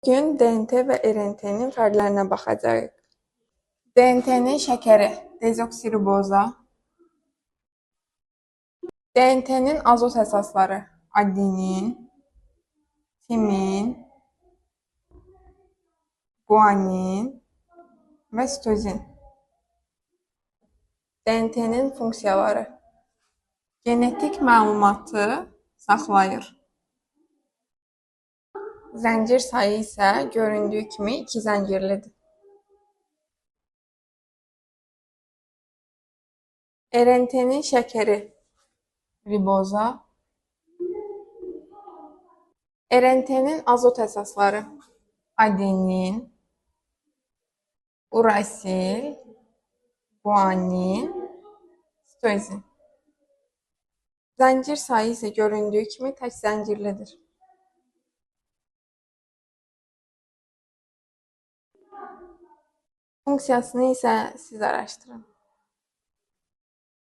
Bugün DNT və RNT-nin fərqlərinə baxacağıq. DNT-nin şəkəri dezoksiriboza, DNT-nin azot əsasları adenin, timin, guanin və sitozin. DNT-nin funksiyaları genetik məlumatı saxlayır. Zəncir sayı isə göründüyü kimi 2 zəncirlidir. RNT-nin şəkəri riboza, RNT-nin azot əsasları adenin, urasil, guanin, sitozin. Zəncir sayı isə göründüyü kimi tək zəncirlidir. Funksiyasını isə siz araşdırın.